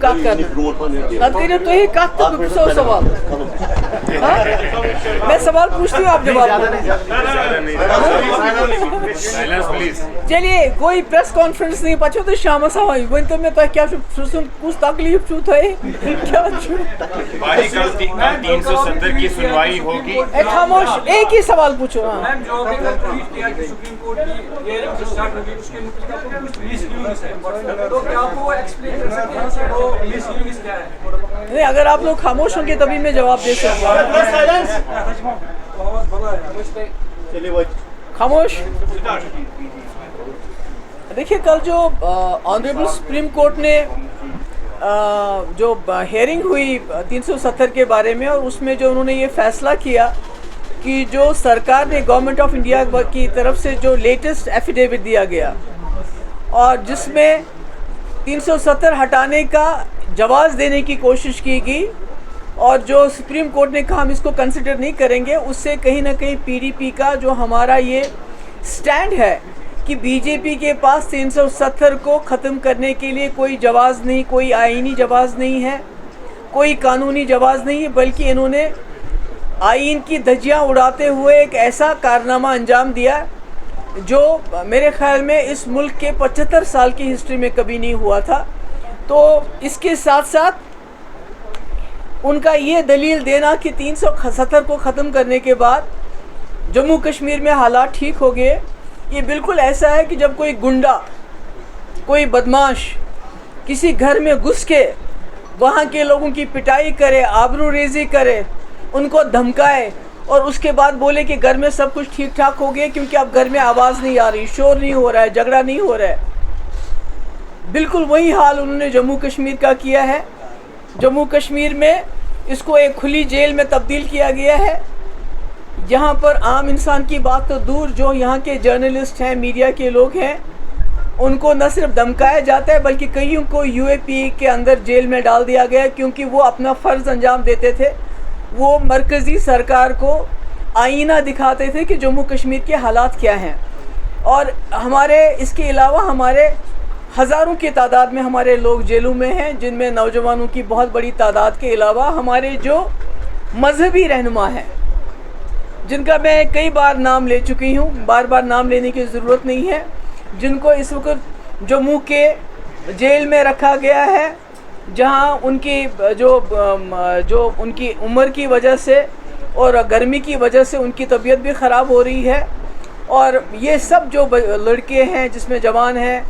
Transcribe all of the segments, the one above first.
कत कर करो तुम कत तो पुछो सवाल। मैं सवाल पूछती हूँ, आप जवाब। चलिए, कोई प्रेस कॉन्फ्रेंस नहीं पचो तो शाम हवाई वन तो मैं क्या कुछ तकलीफ छू थे क्या कल 370 की सुनवाई होगी। खामोश, एक ही सवाल पूछो। हाँ, नहीं, अगर आप लोग खामोश होंगे तभी मैं जवाब दे सकता हूँ। खामोश। देखिए, कल जो ऑनरेबल सुप्रीम कोर्ट ने जो हेयरिंग हुई 370 के बारे में, और उसमें जो उन्होंने ये फैसला किया कि जो सरकार ने गवर्नमेंट ऑफ इंडिया की तरफ से जो लेटेस्ट एफिडेविट दिया गया और जिसमें 370 हटाने का जवाब देने की कोशिश की गई, और जो सुप्रीम कोर्ट ने कहा हम इसको कंसिडर नहीं करेंगे, उससे कहीं ना कहीं पीडीपी का जो हमारा ये स्टैंड है कि बीजेपी के पास 370 को ख़त्म करने के लिए कोई जवाब नहीं, कोई आईनी जवाब नहीं है, कोई कानूनी जवाब नहीं है, बल्कि इन्होंने आईन की धज्जियां उड़ाते हुए एक ऐसा कारनामा अंजाम दिया जो मेरे ख्याल में इस मुल्क के 75 साल की हिस्ट्री में कभी नहीं हुआ था। तो इसके साथ साथ उनका ये दलील देना कि 370 को ख़त्म करने के बाद जम्मू कश्मीर में हालात ठीक हो गए, ये बिल्कुल ऐसा है कि जब कोई गुंडा, कोई बदमाश किसी घर में घुस के वहाँ के लोगों की पिटाई करे, आबरूरेज़ी करे, उनको धमकाए और उसके बाद बोले कि घर में सब कुछ ठीक ठाक हो गया क्योंकि अब घर में आवाज़ नहीं आ रही, शोर नहीं हो रहा है, झगड़ा नहीं हो रहा है। बिल्कुल वही हाल उन्होंने जम्मू कश्मीर का किया है। जम्मू कश्मीर में इसको एक खुली जेल में तब्दील किया गया है, यहाँ पर आम इंसान की बात तो दूर, जो यहाँ के जर्नलिस्ट हैं, मीडिया के लोग हैं, उनको न सिर्फ धमकाया जाता है बल्कि कईयों को यूएपी के अंदर जेल में डाल दिया गया क्योंकि वो अपना फ़र्ज़ अंजाम देते थे। वो मरकज़ी सरकार को आईना दिखाते थे कि जम्मू कश्मीर के हालात क्या हैं। और हमारे इसके अलावा हमारे हज़ारों की तादाद में हमारे लोग जेलों में हैं, जिनमें नौजवानों की बहुत बड़ी तादाद के अलावा हमारे जो मजहबी रहनुमा हैं, जिनका मैं कई बार नाम ले चुकी हूँ, बार बार नाम लेने की ज़रूरत नहीं है, जिनको इस वक्त जम्मू के जेल में रखा गया है, जहाँ उनकी जो उनकी उम्र की वजह से और गर्मी की वजह से उनकी तबीयत भी ख़राब हो रही है। और ये सब जो लड़के हैं जिसमें जवान हैं,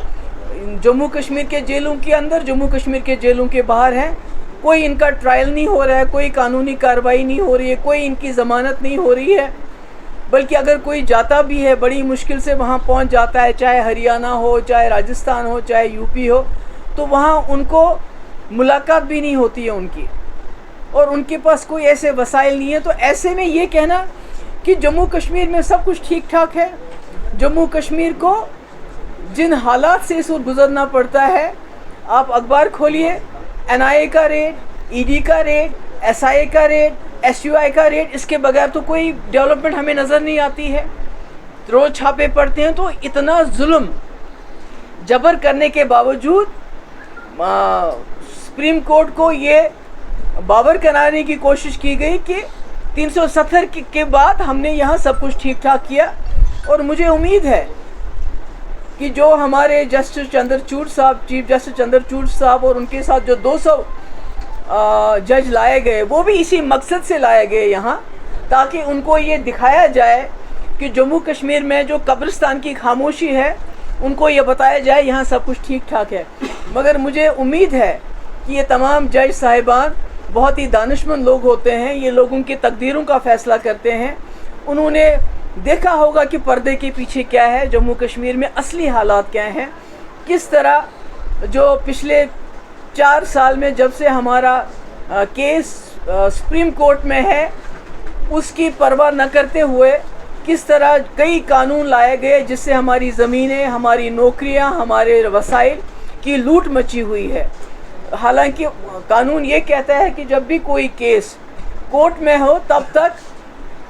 जम्मू कश्मीर के जेलों के अंदर, जम्मू कश्मीर के जेलों के बाहर हैं, कोई इनका ट्रायल नहीं हो रहा है, कोई कानूनी कार्रवाई नहीं हो रही है, कोई इनकी ज़मानत नहीं हो रही है, बल्कि अगर कोई जाता भी है बड़ी मुश्किल से वहाँ पहुँच जाता है, चाहे हरियाणा हो, चाहे राजस्थान हो, चाहे यूपी हो, तो वहाँ उनको मुलाकात भी नहीं होती है उनकी, और उनके पास कोई ऐसे वसाइल नहीं है। तो ऐसे में ये कहना कि जम्मू कश्मीर में सब कुछ ठीक ठाक है, जम्मू कश्मीर को जिन हालात से इस वक्त गुजरना पड़ता है, आप अखबार खोलिए, एनआईए का रेड, ईडी का रेड, एसआईए का रेड, एसयूआई का रेड, इसके बगैर तो कोई डेवलपमेंट हमें नज़र नहीं आती है। रोज़ छापे पड़ते हैं। तो इतना जुल्म जबर करने के बावजूद सुप्रीम कोर्ट को ये बावर कराने की कोशिश की गई कि 370 के बाद हमने यहाँ सब कुछ ठीक ठाक किया। और मुझे उम्मीद है कि जो हमारे जस्टिस चंद्रचूड़ साहब, चीफ जस्टिस चंद्रचूड़ साहब, और उनके साथ जो 200 जज लाए गए, वो भी इसी मकसद से लाए गए यहाँ, ताकि उनको ये दिखाया जाए कि जम्मू कश्मीर में जो कब्रिस्तान की खामोशी है, उनको ये बताया जाए यहाँ सब कुछ ठीक ठाक है। मगर मुझे उम्मीद है कि ये तमाम जज साहिबान बहुत ही दानिशमंद लोग होते हैं, ये लोगों की तकदीरों का फ़ैसला करते हैं। उन्होंने देखा होगा कि पर्दे के पीछे क्या है, जम्मू कश्मीर में असली हालात क्या हैं, किस तरह जो पिछले 4 साल में जब से हमारा केस सुप्रीम कोर्ट में है, उसकी परवाह न करते हुए किस तरह कई कानून लाए गए जिससे हमारी ज़मीनें, हमारी नौकरियां, हमारे वसाइल की लूट मची हुई है। हालांकि कानून ये कहता है कि जब भी कोई केस कोर्ट में हो तब तक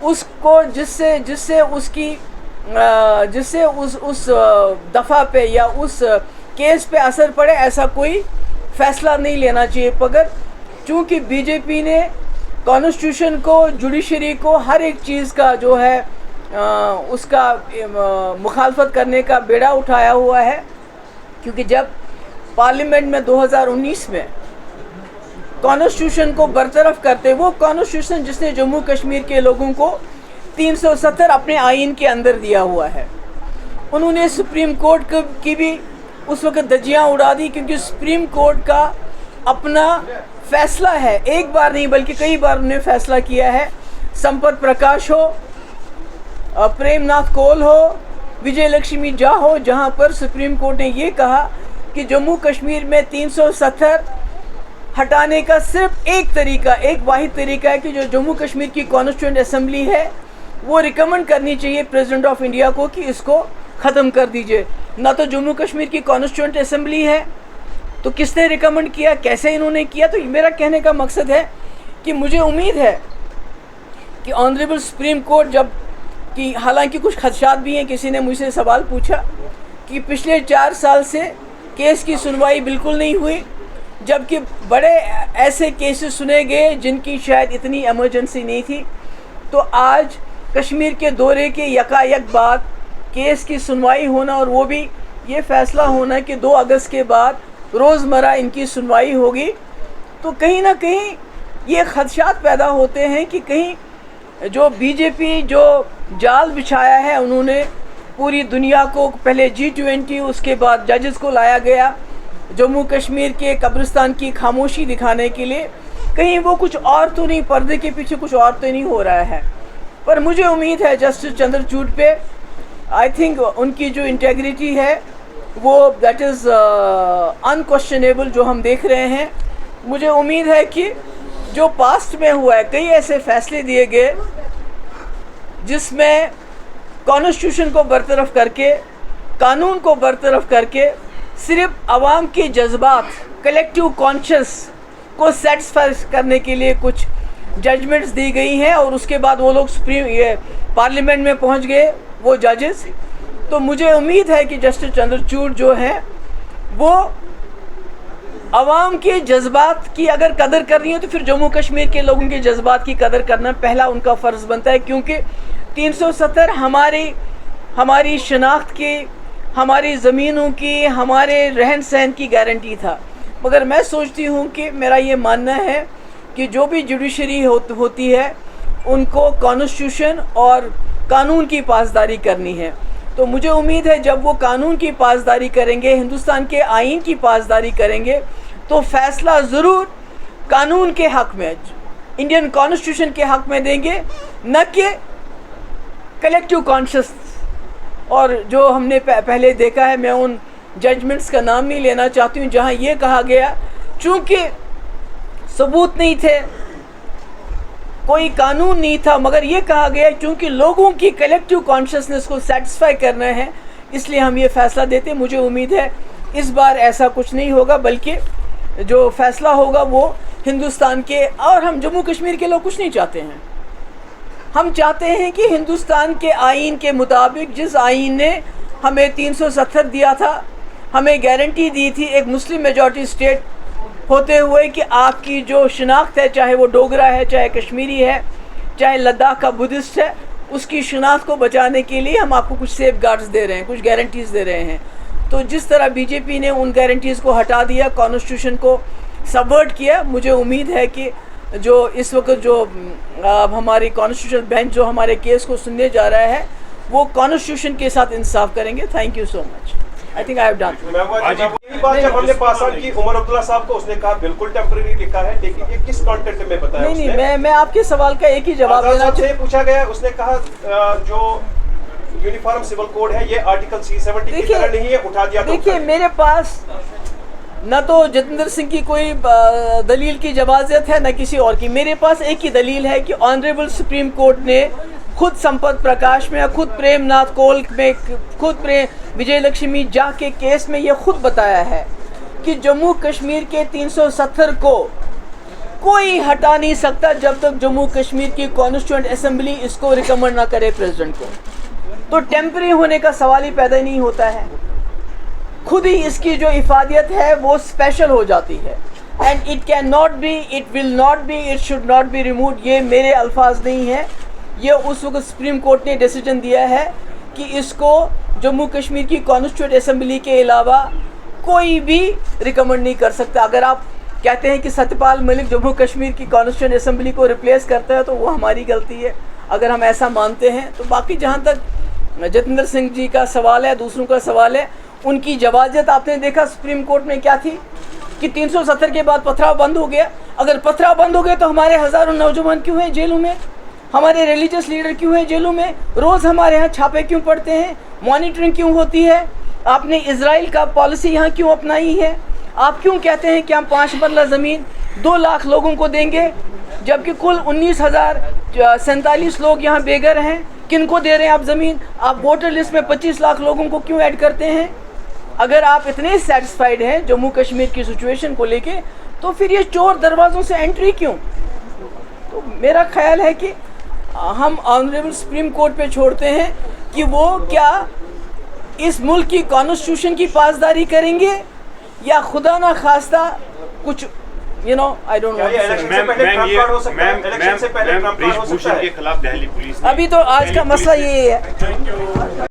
उसको जिससे उस दफ़ा पे या उस केस पे असर पड़े, ऐसा कोई फैसला नहीं लेना चाहिए, मगर चूँकि बीजेपी ने कॉन्स्टिट्यूशन को, जुडिशरी को, हर एक चीज़ का जो है उसका मुखालफत करने का बेड़ा उठाया हुआ है। क्योंकि जब पार्लियामेंट में 2019 में कॉन्स्टिट्यूशन को बरतरफ करते, वो कॉन्स्टिट्यूशन जिसने जम्मू कश्मीर के लोगों को 370 अपने आइन के अंदर दिया हुआ है, उन्होंने सुप्रीम कोर्ट की भी उस वक्त धज्जियाँ उड़ा दी, क्योंकि सुप्रीम कोर्ट का अपना फैसला है, एक बार नहीं बल्कि कई बार उन्होंने फैसला किया है। संपत प्रकाश हो, प्रेमनाथ कौल हो, विजय लक्ष्मी झा हो, जहाँ पर सुप्रीम कोर्ट ने ये कहा कि जम्मू कश्मीर में 370 हटाने का सिर्फ एक तरीका, एक वाहिद तरीका है कि जो जम्मू कश्मीर की कॉन्स्टिट्यूएंट असेंबली है वो रिकमेंड करनी चाहिए प्रेसिडेंट ऑफ इंडिया को कि इसको ख़त्म कर दीजिए। ना तो जम्मू कश्मीर की कॉन्स्टिट्यूएंट असेंबली है, तो किसने रिकमेंड किया, कैसे इन्होंने किया। तो मेरा कहने का मकसद है कि मुझे उम्मीद है कि ऑनरेबल सुप्रीम कोर्ट जब कि हालांकि कुछ खदशात भी हैं, किसी ने मुझसे सवाल पूछा कि पिछले 4 साल से केस की सुनवाई बिल्कुल नहीं हुई, जबकि बड़े ऐसे केसेस सुने गए जिनकी शायद इतनी इमरजेंसी नहीं थी। तो आज कश्मीर के दौरे के यकायक बाद केस की सुनवाई होना और वो भी ये फ़ैसला होना कि 2 अगस्त के बाद रोज़मर्रा इनकी सुनवाई होगी, तो कहीं ना कहीं ये खदशात पैदा होते हैं कि कहीं जो बीजेपी जो जाल बिछाया है उन्होंने पूरी दुनिया को, पहले G20, उसके बाद जजेस को लाया गया जम्मू कश्मीर के कब्रिस्तान की खामोशी दिखाने के लिए, कहीं वो कुछ और तो नहीं, पर्दे के पीछे कुछ और तो नहीं हो रहा है। पर मुझे उम्मीद है जस्टिस चंद्रचूड़ पे, आई थिंक उनकी जो इंटेग्रिटी है वो दैट इज़ अनक्वेश्चनेबल जो हम देख रहे हैं। मुझे उम्मीद है कि जो पास्ट में हुआ है, कई ऐसे फैसले दिए गए जिसमें कॉन्स्टिट्यूशन को बरतरफ करके, कानून को बरतरफ करके सिर्फ आवाम के जज्बात, कलेक्टिव कॉन्शियस को सेटिस्फाई करने के लिए कुछ जजमेंट्स दी गई हैं और उसके बाद वो लोग पार्लियामेंट में पहुंच गए वो जजेस। तो मुझे उम्मीद है कि जस्टिस चंद्रचूड़ जो है वो आवाम के जज्बात की अगर कदर कर रही है तो फिर जम्मू कश्मीर के लोगों के जज्बात की कदर करना पहला उनका फ़र्ज़ बनता है, क्योंकि 370 हमारी शनाख्त की, हमारी ज़मीनों की, हमारे रहन सहन की गारंटी था। मगर मैं सोचती हूँ कि मेरा ये मानना है कि जो भी जुडिशरी होती है उनको कॉन्स्टिट्यूशन और कानून की पासदारी करनी है। तो मुझे उम्मीद है जब वो कानून की पासदारी करेंगे, हिंदुस्तान के आइन की पासदारी करेंगे, तो फ़ैसला ज़रूर कानून के हक़ में, इंडियन कॉन्स्टिट्यूशन के हक़ में देंगे, न कि कलेक्टिव कॉन्शियस। और जो हमने पहले देखा है, मैं उन जजमेंट्स का नाम नहीं लेना चाहती हूँ जहाँ ये कहा गया चूँकि सबूत नहीं थे, कोई कानून नहीं था, मगर ये कहा गया क्योंकि लोगों की कलेक्टिव कॉन्शियसनेस को सेटिस्फाई करना है इसलिए हम ये फ़ैसला देते। मुझे उम्मीद है इस बार ऐसा कुछ नहीं होगा, बल्कि जो फ़ैसला होगा वो हिंदुस्तान के, और हम जम्मू कश्मीर के लोग कुछ नहीं चाहते हैं। हम चाहते हैं कि हिंदुस्तान के आइन के मुताबिक, जिस आइन ने हमें 370 दिया था, हमें गारंटी दी थी एक मुस्लिम मेजॉरिटी स्टेट होते हुए कि आपकी जो शनाख्त है, चाहे वो डोगरा है, चाहे कश्मीरी है, चाहे लद्दाख का बुद्धिस्ट है, उसकी शनाख्त को बचाने के लिए हम आपको कुछ सेफ गार्ड्स दे रहे हैं, कुछ गारंटीज़ दे रहे हैं। तो जिस तरह बीजेपी ने उन गारंटीज़ को हटा दिया, कॉन्स्टिट्यूशन को सबवर्ट किया, मुझे उम्मीद है कि जो इस वक्त जो हमारी कॉन्स्टिट्यूशन बेंच जो हमारे केस को सुनने जा रहा है वो कॉन्स्टिट्यूशन के साथ इंसाफ करेंगे। Thank you so much. I think I have done. यही बात जब हमने पास आउट की उमर अब्दुल्ला साहब को, उसने कहा बिल्कुल टेम्परेरी लिखा है, लेकिन ये किस कॉन्टेक्स्ट में बताया? नहीं, मैं आपके सवाल का एक ही जवाब देना चाहता हूं। पूछा गया, उसने कहा जो यूनिफॉर्म सिविल कोड है ये आर्टिकल 370 की तरह नहीं है, उठा दिया। देखिए, मेरे पास न तो जितेंद्र सिंह की कोई दलील की इजाज़त है, न किसी और की। मेरे पास एक ही दलील है कि ऑनरेबल सुप्रीम कोर्ट ने खुद संपत प्रकाश में, खुद प्रेमनाथ कौल में, खुद विजय लक्ष्मी झा के केस में ये खुद बताया है कि जम्मू कश्मीर के 370 को कोई हटा नहीं सकता जब तक जम्मू कश्मीर की कॉन्स्टिट्यूएंट असेंबली इसको रिकमेंड ना करे प्रेसिडेंट को। तो टेम्परेरी होने का सवाल ही पैदा नहीं होता है। खुद ही इसकी जो इफादियत है वो स्पेशल हो जाती है। And it can not be, it will not be, it should not be remove. ये मेरे अल्फाज नहीं है, ये उस वक्त सुप्रीम कोर्ट ने डिसीजन दिया है कि इसको जम्मू कश्मीर की कॉन्स्टिट्यूंट असम्बली के अलावा कोई भी रिकमेंड नहीं कर सकता। अगर आप कहते हैं कि सत्यपाल मलिक जम्मू कश्मीर की कॉन्स्टिट्यूंट असम्बली को रिप्लेस करता है तो वो हमारी गलती है, अगर हम ऐसा मानते हैं तो। बाकी जहाँ तक जतिंदर सिंह जी का सवाल है, दूसरों का सवाल है, उनकी जवाजत आपने देखा सुप्रीम कोर्ट में क्या थी कि 370 के बाद पथराव बंद हो गया। अगर पथराव बंद हो गए तो हमारे हज़ारों नौजवान क्यों हैं जेलों में, हमारे रिलीजियस लीडर क्यों हैं जेलों में, रोज़ हमारे यहाँ छापे क्यों पड़ते हैं, मॉनिटरिंग क्यों होती है, आपने इजराइल का पॉलिसी यहाँ क्यों अपनाई है, आप क्यों कहते हैं कि हम 5 मरला ज़मीन 2 लाख लोगों को देंगे जबकि कुल 19,047 लोग यहाँ बेघर हैं। किन को दे रहे हैं आप ज़मीन? आप वोटर लिस्ट में 25 लाख लोगों को क्यों ऐड करते हैं? अगर आप इतने सेटिस्फाइड हैं जम्मू कश्मीर की सिचुएशन को लेके तो फिर ये चोर दरवाज़ों से एंट्री क्यों? तो मेरा ख्याल है कि हम ऑनरेबल सुप्रीम कोर्ट पे छोड़ते हैं कि वो क्या इस मुल्क की कॉन्स्टिट्यूशन की पासदारी करेंगे या खुदा ना खास्ता कुछ आई डोंट नो। ब्रिजभूषण के खिलाफ दिल्ली पुलिस अभी तो आज का मसला ये है।